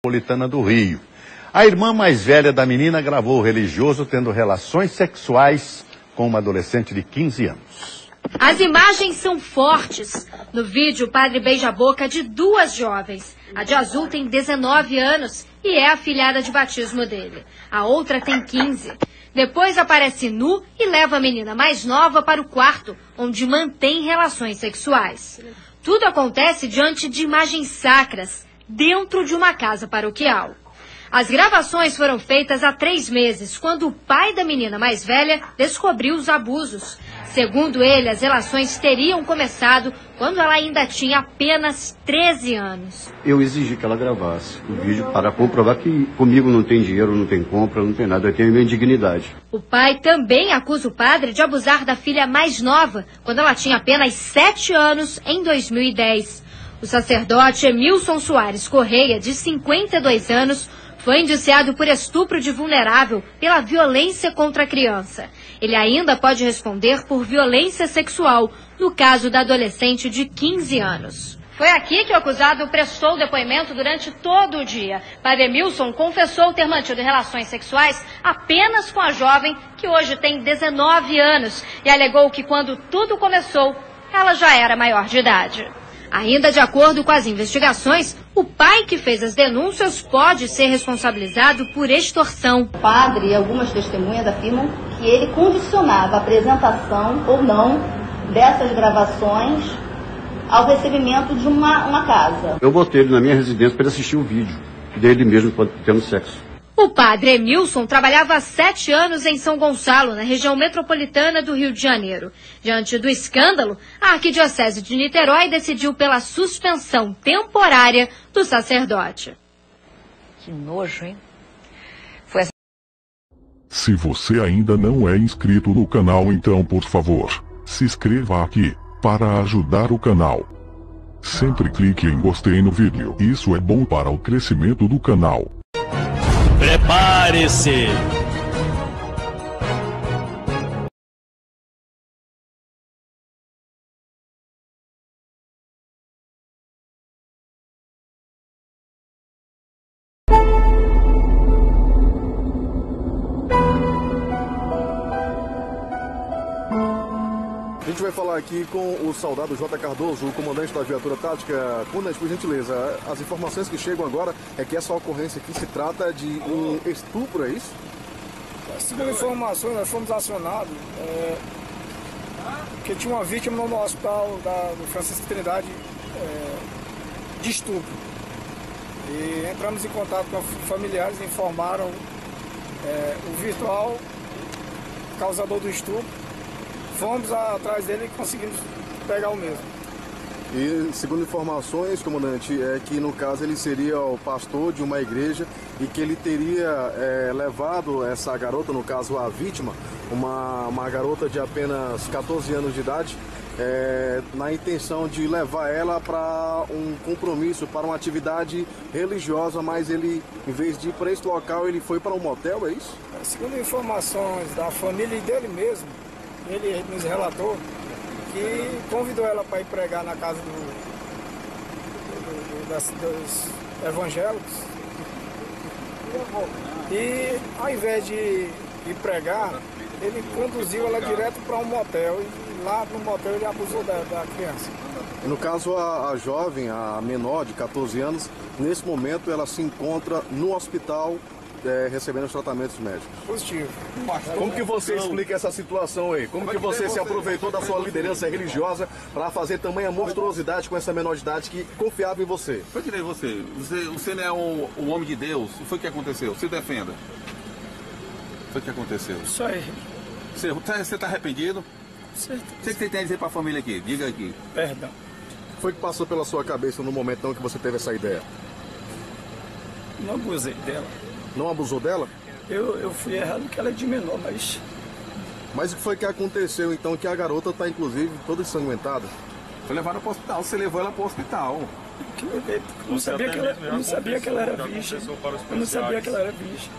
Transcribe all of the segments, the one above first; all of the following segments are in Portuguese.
Metropolitana do Rio. A irmã mais velha da menina gravou o religioso tendo relações sexuais com uma adolescente de 15 anos. As imagens são fortes. No vídeo, o padre beija a boca de duas jovens. A de azul tem 19 anos e é a filhada de batismo dele. A outra tem 15. Depois aparece nu e leva a menina mais nova para o quarto, onde mantém relações sexuais. Tudo acontece diante de imagens sacras, dentro de uma casa paroquial. As gravações foram feitas há 3 meses, quando o pai da menina mais velha descobriu os abusos. Segundo ele, as relações teriam começado quando ela ainda tinha apenas 13 anos. Eu exigi que ela gravasse o vídeo para comprovar que comigo não tem dinheiro, não tem compra, não tem nada, eu tenho minha dignidade. O pai também acusa o padre de abusar da filha mais nova, quando ela tinha apenas 7 anos, em 2010. O sacerdote Emilson Soares Correia, de 52 anos, foi indiciado por estupro de vulnerável pela violência contra a criança. Ele ainda pode responder por violência sexual, no caso da adolescente de 15 anos. Foi aqui que o acusado prestou depoimento durante todo o dia. Padre Emilson confessou ter mantido relações sexuais apenas com a jovem, que hoje tem 19 anos, e alegou que quando tudo começou, ela já era maior de idade. Ainda de acordo com as investigações, o pai que fez as denúncias pode ser responsabilizado por extorsão. O padre e algumas testemunhas afirmam que ele condicionava a apresentação ou não dessas gravações ao recebimento de uma casa. Eu botei ele na minha residência para ele assistir o vídeo dele mesmo tendo sexo. O padre Emilson trabalhava há 7 anos em São Gonçalo, na região metropolitana do Rio de Janeiro. Diante do escândalo, a Arquidiocese de Niterói decidiu pela suspensão temporária do sacerdote. Que nojo, hein? Se você ainda não é inscrito no canal, então por favor, se inscreva aqui, para ajudar o canal. Sempre clique em gostei no vídeo, isso é bom para o crescimento do canal. Prepare-se! A gente vai falar aqui com o soldado J. Cardoso, o comandante da viatura tática. Comandante, por gentileza, as informações que chegam agora é que essa ocorrência aqui se trata de um estupro, é isso? Segundo informações, nós fomos acionados que tinha uma vítima no hospital do Francisco Trindade de estupro. E entramos em contato com familiares e informaram o virtual causador do estupro. Fomos atrás dele e conseguimos pegar o mesmo. E segundo informações, comandante, é que no caso ele seria o pastor de uma igreja e que ele teria levado essa garota, no caso a vítima, uma garota de apenas 14 anos de idade, na intenção de levar ela para um compromisso, para uma atividade religiosa, mas ele, em vez de ir para esse local, ele foi para um motel, é isso? Segundo informações da família e dele mesmo, ele nos relatou que convidou ela para ir pregar na casa dos evangélicos. E ao invés de ir pregar, ele conduziu ela direto para um motel. E lá no motel ele abusou da criança. No caso, a jovem, a menor de 14 anos, nesse momento ela se encontra no hospital recebendo os tratamentos médicos. Positivo. Como que você explica essa situação aí? Como que você se aproveitou da sua liderança religiosa para fazer tamanha monstruosidade com essa menor de idade que confiava em você? Foi que nem você. Você não é um homem de Deus. O que foi que aconteceu? Se defenda. Foi o que aconteceu. Isso aí. Você está arrependido? Certo. O que você tem a dizer para a família aqui? Diga aqui. Perdão. Foi que passou pela sua cabeça no momento então que você teve essa ideia? Não abusei dela. Não abusou dela? Eu fui errado porque ela é de menor, mas... Mas o que foi que aconteceu então que a garota está inclusive toda ensanguentada? Foi levada para o hospital, você levou ela para o hospital. Eu não sabia que ela era virgem. Eu não sabia que ela era virgem.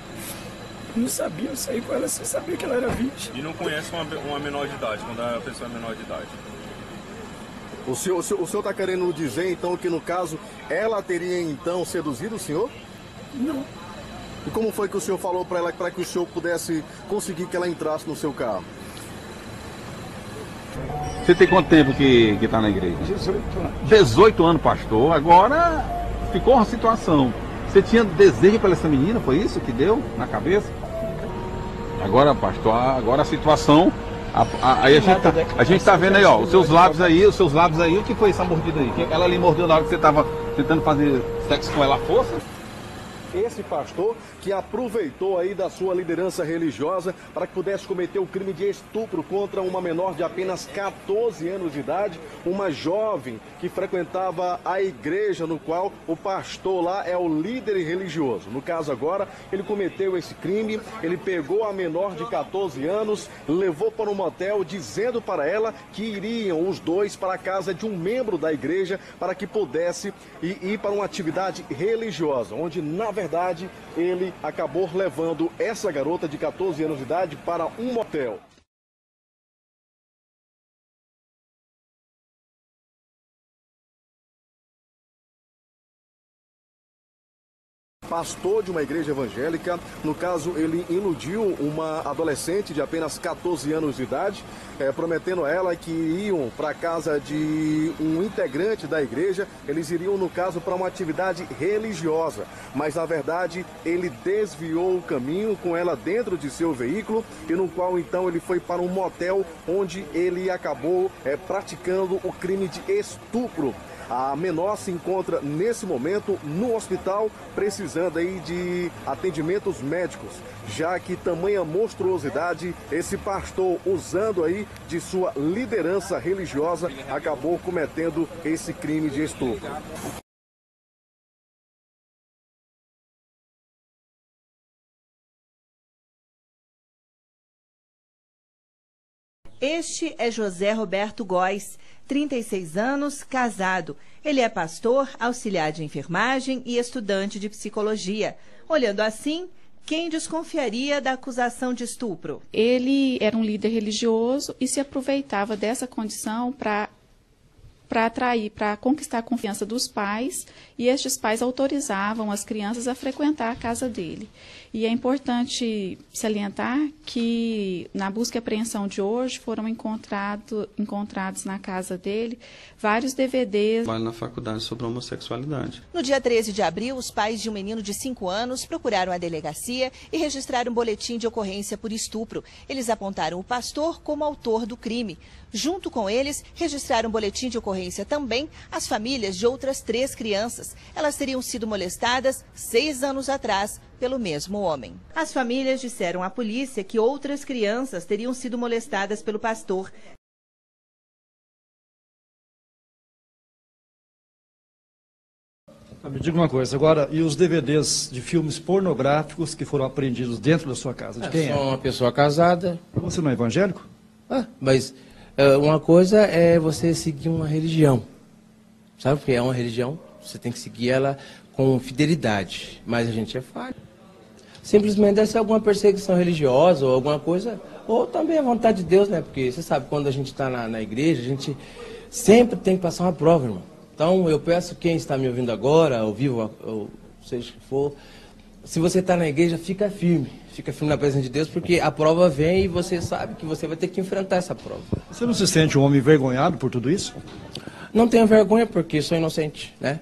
Eu não sabia, eu saí com ela sem saber que ela era virgem. E não conhece uma menor de idade, quando a pessoa é menor de idade? O senhor está querendo dizer então que no caso ela teria então seduzido o senhor? Não. E como foi que o senhor falou para ela para que o senhor pudesse conseguir que ela entrasse no seu carro? Você tem quanto tempo que está na igreja? 18 anos. 18 anos, pastor. Agora ficou uma situação. Você tinha desejo pela essa menina, foi isso que deu na cabeça? Agora, pastor, agora a situação... Aí a gente tá vendo aí, ó, os seus lábios aí, o que foi essa mordida aí? Ela lhe mordeu na hora que você estava tentando fazer sexo com ela à força? Esse pastor que aproveitou aí da sua liderança religiosa para que pudesse cometer o crime de estupro contra uma menor de apenas 14 anos de idade, uma jovem que frequentava a igreja no qual o pastor lá é o líder religioso. No caso agora, ele cometeu esse crime, ele pegou a menor de 14 anos, levou para um motel dizendo para ela que iriam os dois para a casa de um membro da igreja para que pudesse ir para uma atividade religiosa, onde na verdade ele acabou levando essa garota de 14 anos de idade para um motel. Pastor de uma igreja evangélica, no caso ele iludiu uma adolescente de apenas 14 anos de idade, prometendo a ela que iriam para a casa de um integrante da igreja, eles iriam no caso para uma atividade religiosa, mas na verdade ele desviou o caminho com ela dentro de seu veículo e no qual então ele foi para um motel onde ele acabou praticando o crime de estupro. A menor se encontra nesse momento no hospital precisando aí de atendimentos médicos, já que tamanha monstruosidade esse pastor, usando aí de sua liderança religiosa, acabou cometendo esse crime de estupro. Este é José Roberto Góes, 36 anos, casado. Ele é pastor, auxiliar de enfermagem e estudante de psicologia. Olhando assim, quem desconfiaria da acusação de estupro? Ele era um líder religioso e se aproveitava dessa condição para atrair, para conquistar a confiança dos pais, e estes pais autorizavam as crianças a frequentar a casa dele. E é importante salientar que na busca e apreensão de hoje foram encontrados na casa dele vários DVDs. Trabalho na faculdade sobre homossexualidade. No dia 13 de abril, os pais de um menino de 5 anos procuraram a delegacia e registraram um boletim de ocorrência por estupro. Eles apontaram o pastor como autor do crime. Junto com eles, registraram um boletim de ocorrência também as famílias de outras 3 crianças. Elas teriam sido molestadas 6 anos atrás pelo mesmo homem. As famílias disseram à polícia que outras crianças teriam sido molestadas pelo pastor. Me diga uma coisa, agora, e os DVDs de filmes pornográficos que foram apreendidos dentro da sua casa? De quem é? Sou uma pessoa casada. Você não é evangélico? Mas uma coisa é você seguir uma religião. Sabe o que é uma religião? Você tem que seguir ela com fidelidade. Mas a gente é falho. Simplesmente deve ser alguma perseguição religiosa ou alguma coisa, ou também a vontade de Deus, né? Porque você sabe, quando a gente está na igreja, a gente sempre tem que passar uma prova, irmão. Então eu peço quem está me ouvindo agora, ao vivo, ou seja o que for, se você está na igreja, fica firme na presença de Deus, porque a prova vem e você sabe que você vai ter que enfrentar essa prova. Você não se sente um homem envergonhado por tudo isso? Não tenho vergonha porque sou inocente, né?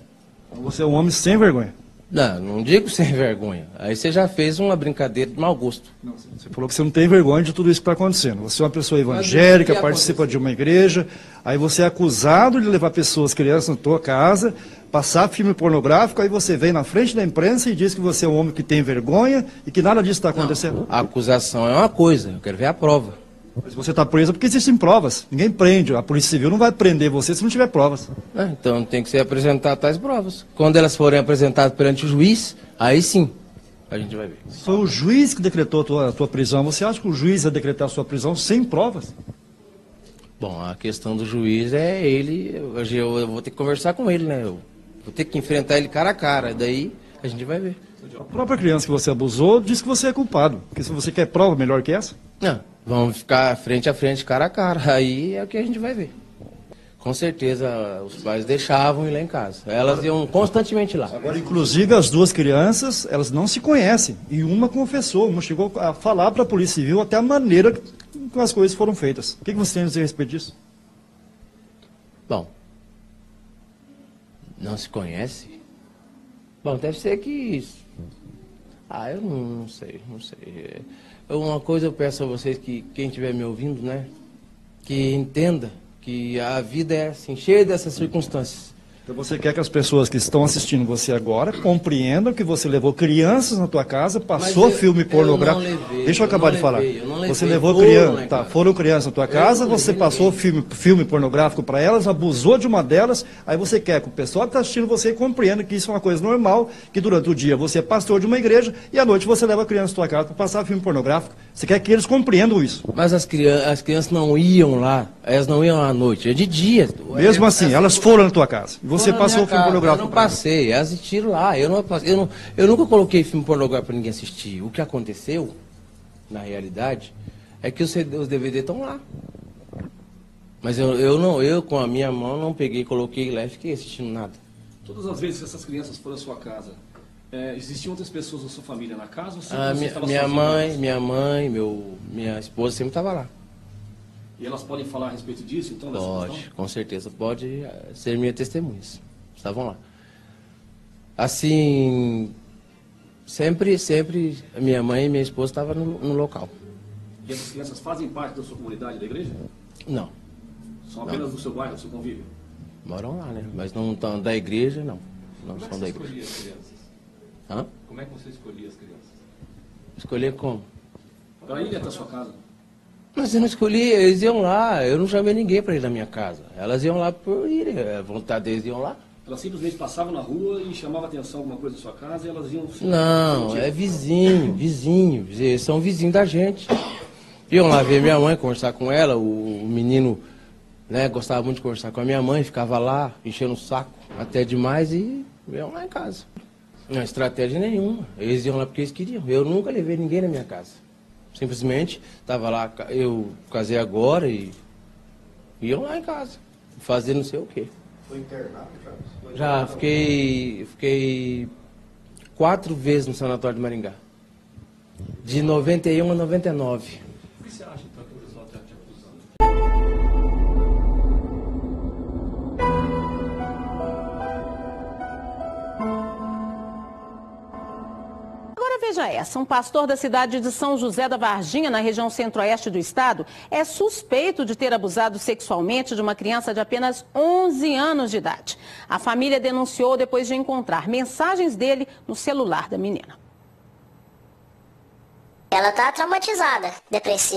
Você é um homem sem vergonha? Não digo sem vergonha. Aí você já fez uma brincadeira de mau gosto. Não, você falou que você não tem vergonha de tudo isso que está acontecendo. Você é uma pessoa evangélica, participa de uma igreja, aí você é acusado de levar pessoas, crianças na tua casa, passar filme pornográfico, aí você vem na frente da imprensa e diz que você é um homem que tem vergonha e que nada disso está acontecendo. Não, a acusação é uma coisa, eu quero ver a prova. Mas você está preso porque existem provas. Ninguém prende. A Polícia Civil não vai prender você se não tiver provas. Então tem que ser apresentado tais provas. Quando elas forem apresentadas perante o juiz, aí sim a gente vai ver. Foi o juiz que decretou a tua prisão. Você acha que o juiz vai decretar a sua prisão sem provas? Bom, a questão do juiz é ele. Eu vou ter que conversar com ele, né? Eu vou ter que enfrentar ele cara a cara. Daí a gente vai ver. A própria criança que você abusou diz que você é culpado. Porque se você quer prova melhor que essa? Não, vamos ficar frente a frente, cara a cara. Aí é o que a gente vai ver. Com certeza os pais deixavam ir lá em casa. Elas iam constantemente lá. Agora, inclusive, as duas crianças, elas não se conhecem. E uma confessou, uma chegou a falar para a Polícia Civil até a maneira que as coisas foram feitas. O que você tem a dizer a respeito disso? Bom, não se conhece? Bom, deve ser que... eu não sei. Uma coisa eu peço a vocês, que quem estiver me ouvindo, né, que entenda que a vida é assim, cheia dessas circunstâncias. Então você quer que as pessoas que estão assistindo você agora compreendam que você levou crianças na tua casa, passou filme pornográfico. Deixa eu acabar de falar. Você levou crianças, foram crianças na tua casa, você passou filme pornográfico para elas, abusou de uma delas, aí você quer que o pessoal que está assistindo você compreenda que isso é uma coisa normal, que durante o dia você é pastor de uma igreja e à noite você leva a criança na tua casa para passar filme pornográfico. Você quer que eles compreendam isso. Mas as crianças não iam lá, elas não iam à noite, é de dia. Mesmo assim, elas foram na tua casa. Você passou o filme pornográfico? Eu não passei, elas assistiram lá. Eu nunca coloquei filme pornográfico para ninguém assistir. O que aconteceu, na realidade, é que os DVD estão lá. Mas eu com a minha mão não peguei, coloquei lá e fiquei assistindo nada. Todas as vezes que essas crianças foram à sua casa, existiam outras pessoas da sua família na casa? Ou minha mãe, minha esposa sempre estava lá. E elas podem falar a respeito disso, então? Pode, com certeza, pode ser minha testemunha. Estavam lá. Assim, sempre a minha mãe e minha esposa estavam no local. E essas crianças fazem parte da sua comunidade, da igreja? Não. São apenas do seu bairro, do seu convívio? Moram lá, né? Mas não estão da igreja, não. Não são da igreja. Como é que você escolhia as crianças? Hã? Como é que você escolhia as crianças? Escolher como? Para ir até a sua casa. Mas eu não escolhi, eles iam lá. Eu não chamei ninguém para ir na minha casa. Elas iam lá por ir, a vontade deles iam lá. Elas simplesmente passavam na rua e chamavam a atenção alguma coisa da sua casa e elas iam... Não, é vizinho. Eles são vizinhos da gente. Iam lá ver minha mãe, conversar com ela. O menino, né, gostava muito de conversar com a minha mãe, ficava lá, enchendo o saco até demais e iam lá em casa. Não é estratégia nenhuma. Eles iam lá porque eles queriam. Eu nunca levei ninguém na minha casa. Simplesmente estava lá, eu casei agora e iam lá em casa, fazer não sei o quê. Foi internado, Já fiquei 4 vezes no sanatório de Maringá. De 91 a 99. O que você acha, então, que o pessoal está te acusando? Agora veja essa, um pastor da cidade de São José da Varginha, na região centro-oeste do estado, é suspeito de ter abusado sexualmente de uma criança de apenas 11 anos de idade. A família denunciou depois de encontrar mensagens dele no celular da menina. Ela tá traumatizada,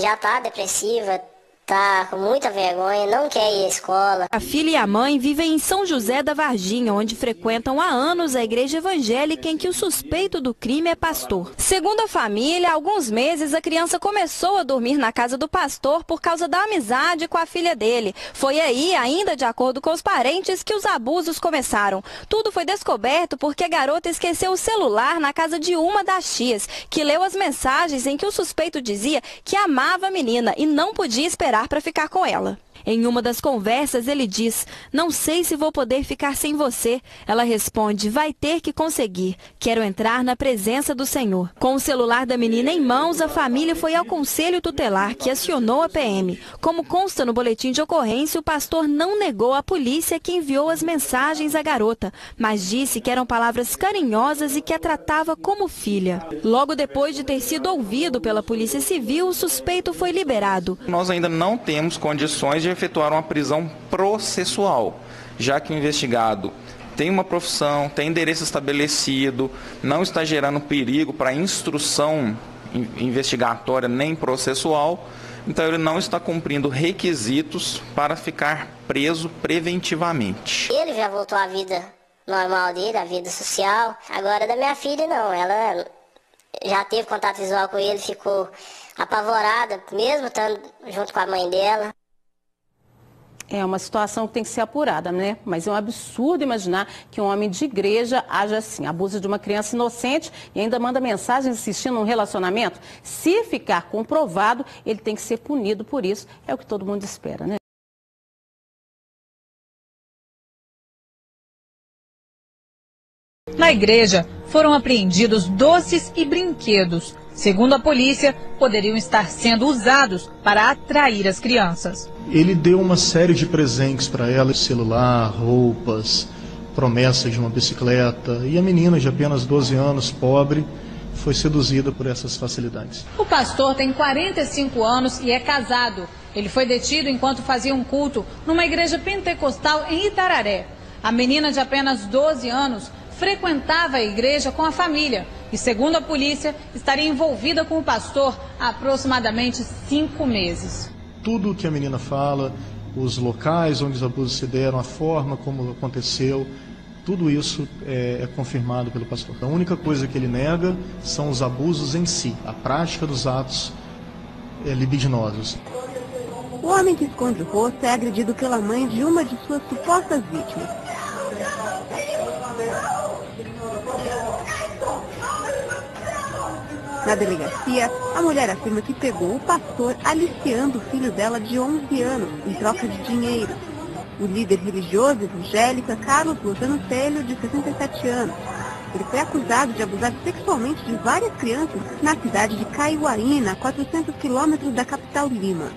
já tá depressiva, tá com muita vergonha, não quer ir à escola. A filha e a mãe vivem em São José da Varginha, onde frequentam há anos a igreja evangélica em que o suspeito do crime é pastor. Segundo a família, há alguns meses a criança começou a dormir na casa do pastor por causa da amizade com a filha dele. Foi aí, ainda de acordo com os parentes, que os abusos começaram. Tudo foi descoberto porque a garota esqueceu o celular na casa de uma das tias, que leu as mensagens em que o suspeito dizia que amava a menina e não podia esperar para ficar com ela. Em uma das conversas, ele diz: "Não sei se vou poder ficar sem você." Ela responde: "Vai ter que conseguir. Quero entrar na presença do Senhor." Com o celular da menina em mãos, a família foi ao conselho tutelar, que acionou a PM. Como consta no boletim de ocorrência, o pastor não negou à polícia que enviou as mensagens à garota, mas disse que eram palavras carinhosas e que a tratava como filha. Logo depois de ter sido ouvido pela Polícia Civil, o suspeito foi liberado. Nós ainda não temos condições de efetuar uma prisão processual, já que o investigado tem uma profissão, tem endereço estabelecido, não está gerando perigo para instrução investigatória nem processual, então ele não está cumprindo requisitos para ficar preso preventivamente. Ele já voltou à vida normal dele, à vida social. Agora da minha filha não, ela já teve contato visual com ele, ficou apavorada, mesmo estando junto com a mãe dela. É uma situação que tem que ser apurada, né? Mas é um absurdo imaginar que um homem de igreja age assim, abusa de uma criança inocente e ainda manda mensagens insistindo num relacionamento. Se ficar comprovado, ele tem que ser punido por isso. É o que todo mundo espera, né? Da igreja foram apreendidos doces e brinquedos. Segundo a polícia, poderiam estar sendo usados para atrair as crianças. Ele deu uma série de presentes para ela, celular, roupas, promessas de uma bicicleta, e a menina de apenas 12 anos, pobre, foi seduzida por essas facilidades. O pastor tem 45 anos e é casado. Ele foi detido enquanto fazia um culto numa igreja pentecostal em Itararé. A menina de apenas 12 anos frequentava a igreja com a família e, segundo a polícia, estaria envolvida com o pastor há aproximadamente 5 meses. Tudo o que a menina fala, os locais onde os abusos se deram, a forma como aconteceu, tudo isso é confirmado pelo pastor. A única coisa que ele nega são os abusos em si, a prática dos atos libidinosos. O homem que esconde o rosto é agredido pela mãe de uma de suas supostas vítimas. Na delegacia, a mulher afirma que pegou o pastor aliciando o filho dela de 11 anos em troca de dinheiro. O líder religioso evangélico é Carlos Lozano Telho, de 67 anos. Ele foi acusado de abusar sexualmente de várias crianças na cidade de Caiuaína, a 400 quilômetros da capital Lima.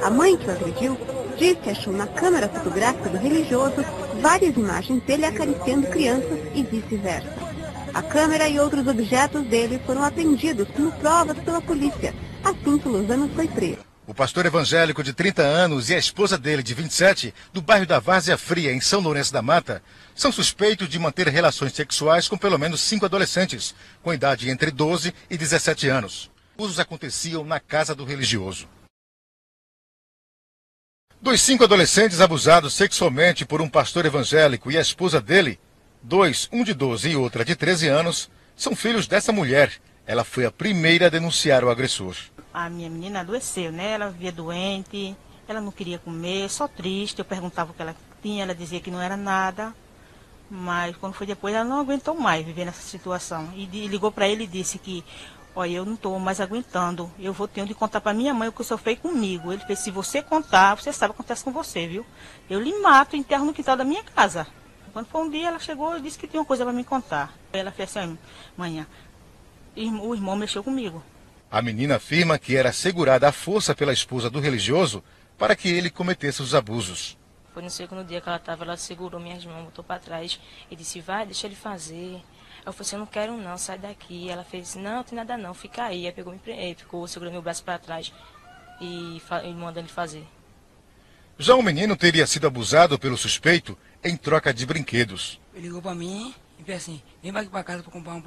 A mãe que o agrediu diz que achou na câmera fotográfica do religioso várias imagens dele acariciando crianças e vice-versa. A câmera e outros objetos dele foram apreendidos como provas pela polícia, assim que Lozano foi preso. O pastor evangélico de 30 anos e a esposa dele, de 27, do bairro da Várzea Fria, em São Lourenço da Mata, são suspeitos de manter relações sexuais com pelo menos 5 adolescentes, com idade entre 12 e 17 anos. Os usos aconteciam na casa do religioso. Dos 5 adolescentes abusados sexualmente por um pastor evangélico e a esposa dele, 2, um de 12 e outra de 13 anos, são filhos dessa mulher. Ela foi a primeira a denunciar o agressor. A minha menina adoeceu, né? Ela vivia doente, ela não queria comer, só triste. Eu perguntava o que ela tinha, ela dizia que não era nada. Mas quando foi depois, ela não aguentou mais viver nessa situação. E ligou para ele e disse que, olha, eu não estou mais aguentando. Eu vou ter de contar para minha mãe o que o senhor fez comigo. Ele fez, se você contar, você sabe o que acontece com você, viu? Eu lhe mato e enterro no quintal da minha casa. Quando foi um dia, ela chegou e disse que tinha uma coisa para me contar. Ela fez assim, manhã, o irmão mexeu comigo. A menina afirma que era segurada à força pela esposa do religioso para que ele cometesse os abusos. Foi no segundo dia que ela estava, ela segurou minhas mãos, botou para trás e disse, vai, deixa ele fazer. Eu falei assim, eu não quero não, sai daqui. Ela fez, não tem nada não, fica aí. Aí pegou, ficou segurando meu braço para trás e mandando ele fazer. Já o menino teria sido abusado pelo suspeito em troca de brinquedos. Ele ligou para mim e fez assim, vem aqui para casa para comprar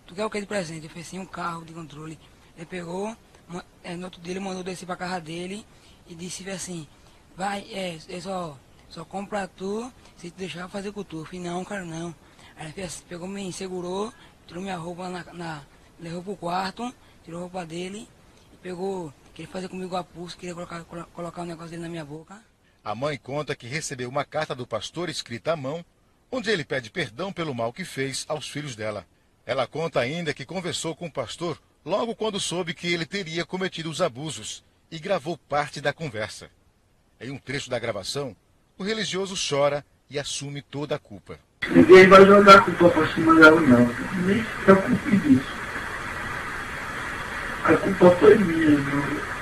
tu quer o que de presente? Eu fiz assim, um carro de controle. Ele pegou, no outro dia ele mandou descer para a casa dele e disse assim, vai, só compra tu, se tu deixar fazer com tu. Eu falei, não, cara, não. Aí ele assim, pegou, me segurou, tirou minha roupa, levou pro quarto, tirou a roupa dele e pegou, queria fazer comigo a pulso, queria colocar um negócio dele na minha boca. A mãe conta que recebeu uma carta do pastor escrita à mão, onde ele pede perdão pelo mal que fez aos filhos dela. Ela conta ainda que conversou com o pastor logo quando soube que ele teria cometido os abusos e gravou parte da conversa. Em um trecho da gravação, o religioso chora e assume toda a culpa. Ninguém vai jogar a culpa por cima dela, não. Nem se preocupe disso. A culpa foi minha, não.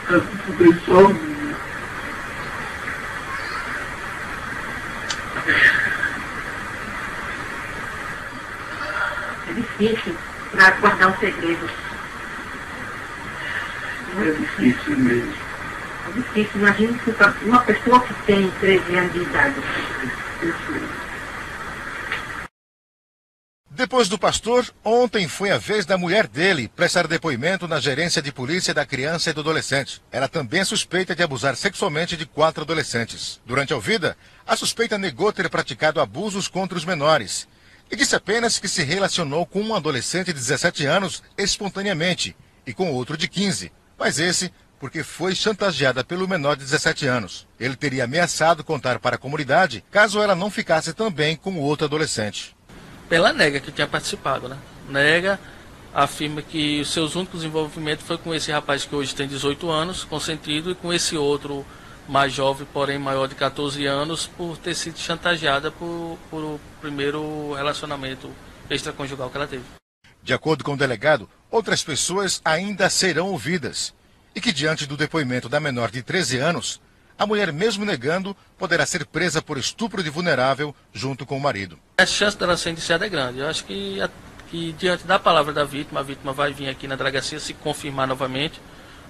A culpa foi só minha. É difícil para guardar um segredo. É difícil mesmo. É difícil. Imagina uma pessoa que tem 13 anos de idade. Depois do pastor, ontem foi a vez da mulher dele prestar depoimento na gerência de polícia da criança e do adolescente. Ela também é suspeita de abusar sexualmente de 4 adolescentes. Durante a ouvida, a suspeita negou ter praticado abusos contra os menores e disse apenas que se relacionou com um adolescente de 17 anos espontaneamente e com outro de 15, mas esse porque foi chantageada pelo menor de 17 anos. Ele teria ameaçado contar para a comunidade caso ela não ficasse também com o outro adolescente. Ela nega que tinha participado, né? Nega, afirma que os seus únicos envolvimentos foi com esse rapaz que hoje tem 18 anos, consentido, e com esse outro mais jovem, porém maior de 14 anos, por ter sido chantageada por o primeiro relacionamento extraconjugal que ela teve. De acordo com o delegado, outras pessoas ainda serão ouvidas e que, diante do depoimento da menor de 13 anos, a mulher, mesmo negando, poderá ser presa por estupro de vulnerável junto com o marido. A chance dela ser indiciada é grande. Eu acho que diante da palavra da vítima, a vítima vai vir aqui na delegacia se confirmar novamente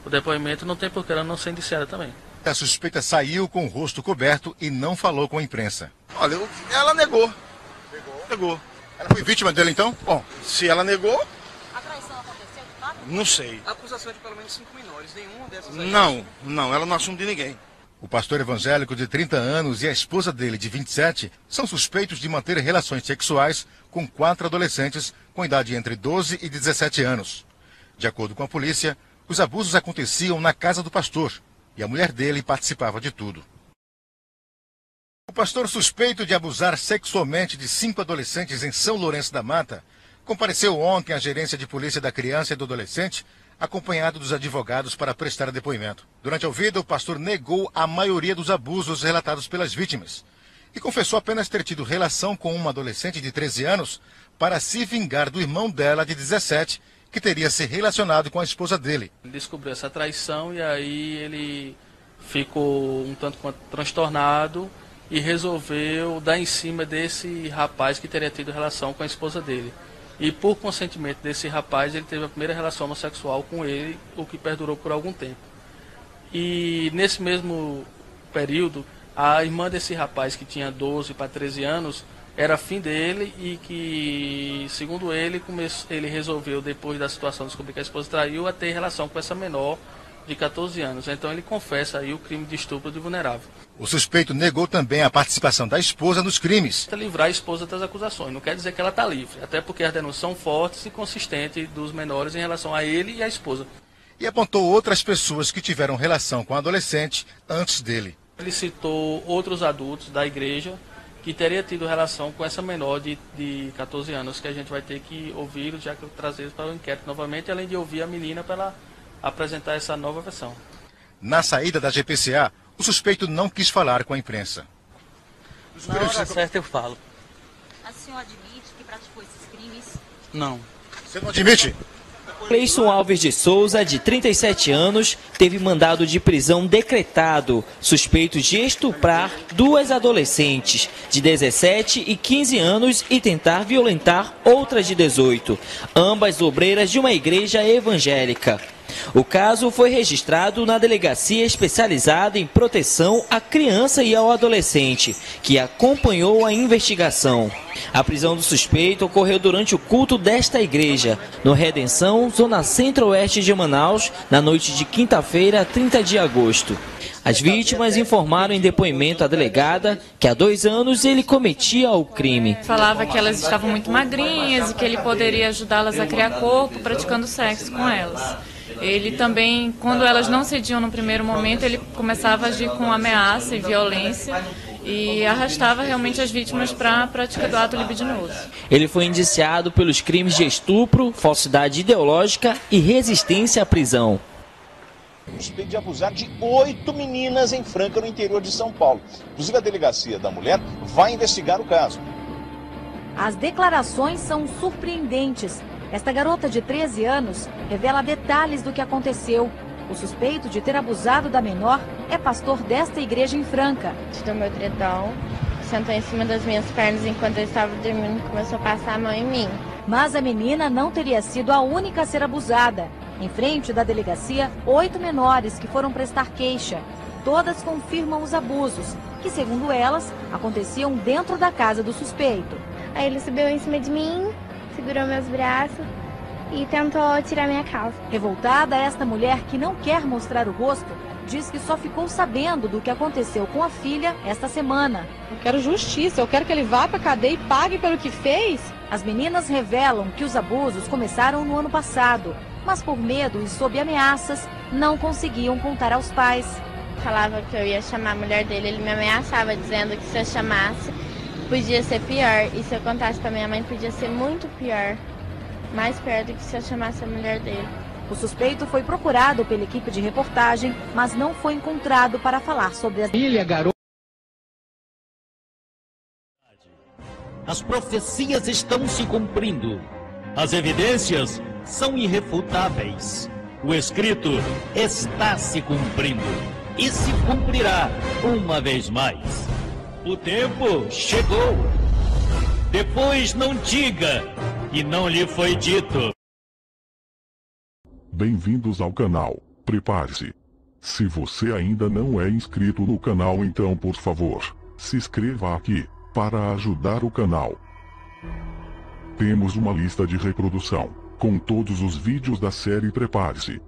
o depoimento, não tem por que ela não ser indiciada também. A suspeita saiu com o rosto coberto e não falou com a imprensa. Olha, ela negou. Negou. Ela foi vítima dele, então? Bom, se ela negou... A traição aconteceu, de fato? Não sei. A acusação é de pelo menos 5 menores, nenhuma dessas... Não, ela não assume de ninguém. O pastor evangélico de 30 anos e a esposa dele, de 27, são suspeitos de manter relações sexuais com 4 adolescentes com idade entre 12 e 17 anos. De acordo com a polícia, os abusos aconteciam na casa do pastor e a mulher dele participava de tudo. O pastor suspeito de abusar sexualmente de 5 adolescentes em São Lourenço da Mata compareceu ontem à gerência de polícia da criança e do adolescente, acompanhado dos advogados para prestar depoimento. Durante a ouvida, o pastor negou a maioria dos abusos relatados pelas vítimas e confessou apenas ter tido relação com uma adolescente de 13 anos para se vingar do irmão dela de 17, que teria se relacionado com a esposa dele. Ele descobriu essa traição e aí ele ficou um tanto quanto transtornado e resolveu dar em cima desse rapaz que teria tido relação com a esposa dele. E por consentimento desse rapaz, ele teve a primeira relação homossexual com ele, o que perdurou por algum tempo. E nesse mesmo período, a irmã desse rapaz, que tinha 12 para 13 anos, era afim dele e que, segundo ele, ele resolveu, depois da situação de descobrir que a esposa traiu, a ter relação com essa menor de 14 anos. Então ele confessa aí o crime de estupro de vulnerável. O suspeito negou também a participação da esposa nos crimes. Livrar a esposa das acusações, não quer dizer que ela está livre, até porque as denúncias são fortes e consistentes dos menores em relação a ele e a esposa. E apontou outras pessoas que tiveram relação com a adolescente antes dele. Ele citou outros adultos da igreja que teria tido relação com essa menor de 14 anos, que a gente vai ter que ouvir, já que eu trazer para o inquérito novamente, além de ouvir a menina para ela apresentar essa nova versão. Na saída da GPCA, o suspeito não quis falar com a imprensa. Na hora certa eu falo. A senhora admite que praticou esses crimes? Não. Você não admite? Cleison Alves de Souza, de 37 anos, teve mandado de prisão decretado, suspeito de estuprar 2 adolescentes de 17 e 15 anos e tentar violentar outras de 18, ambas obreiras de uma igreja evangélica. O caso foi registrado na Delegacia Especializada em Proteção à Criança e ao Adolescente, que acompanhou a investigação. A prisão do suspeito ocorreu durante o culto desta igreja, no Redenção, zona centro-oeste de Manaus, na noite de quinta-feira, 30 de agosto. As vítimas informaram em depoimento à delegada que há 2 anos ele cometia o crime. Falava que elas estavam muito magrinhas e que ele poderia ajudá-las a criar corpo praticando sexo com elas. Ele também, quando elas não cediam no primeiro momento, ele começava a agir com ameaça e violência e arrastava realmente as vítimas para a prática do ato libidinoso. Ele foi indiciado pelos crimes de estupro, falsidade ideológica e resistência à prisão. Suspeito de abusar de 8 meninas em Franca, no interior de São Paulo. Inclusive, a Delegacia da Mulher vai investigar o caso. As declarações são surpreendentes. Esta garota de 13 anos revela detalhes do que aconteceu. O suspeito de ter abusado da menor é pastor desta igreja em Franca. Tirou meu edredom, sentou em cima das minhas pernas enquanto eu estava dormindo e começou a passar a mão em mim. Mas a menina não teria sido a única a ser abusada. Em frente da delegacia, 8 menores que foram prestar queixa. Todas confirmam os abusos, que segundo elas, aconteciam dentro da casa do suspeito. Aí ele subiu em cima de mim, segurou meus braços e tentou tirar minha calça. Revoltada, esta mulher, que não quer mostrar o rosto, diz que só ficou sabendo do que aconteceu com a filha esta semana. Eu quero justiça, eu quero que ele vá para a cadeia e pague pelo que fez. As meninas revelam que os abusos começaram no ano passado, mas por medo e sob ameaças, não conseguiam contar aos pais. Falava que eu ia chamar a mulher dele, ele me ameaçava dizendo que se eu chamasse podia ser pior, e se eu contasse para minha mãe podia ser muito pior, mais pior do que se eu chamasse a mulher dele. O suspeito foi procurado pela equipe de reportagem, mas não foi encontrado para falar sobre a filha, garota. As profecias estão se cumprindo. As evidências são irrefutáveis. O escrito está se cumprindo e se cumprirá uma vez mais. O tempo chegou. Depois não diga que não lhe foi dito. Bem-vindos ao canal. Prepare-se. Se você ainda não é inscrito no canal, então por favor, se inscreva aqui para ajudar o canal. Temos uma lista de reprodução com todos os vídeos da série. Prepare-se.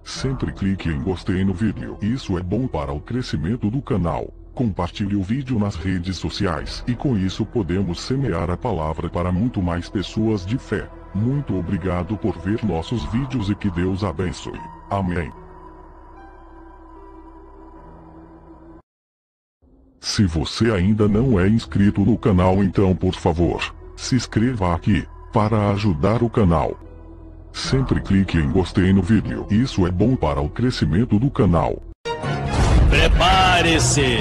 Sempre clique em gostei no vídeo. Isso é bom para o crescimento do canal. Compartilhe o vídeo nas redes sociais e com isso podemos semear a palavra para muito mais pessoas de fé. Muito obrigado por ver nossos vídeos e que Deus abençoe. Amém. Se você ainda não é inscrito no canal, então por favor, se inscreva aqui para ajudar o canal. Sempre clique em gostei no vídeo. Isso é bom para o crescimento do canal. Prepare-se!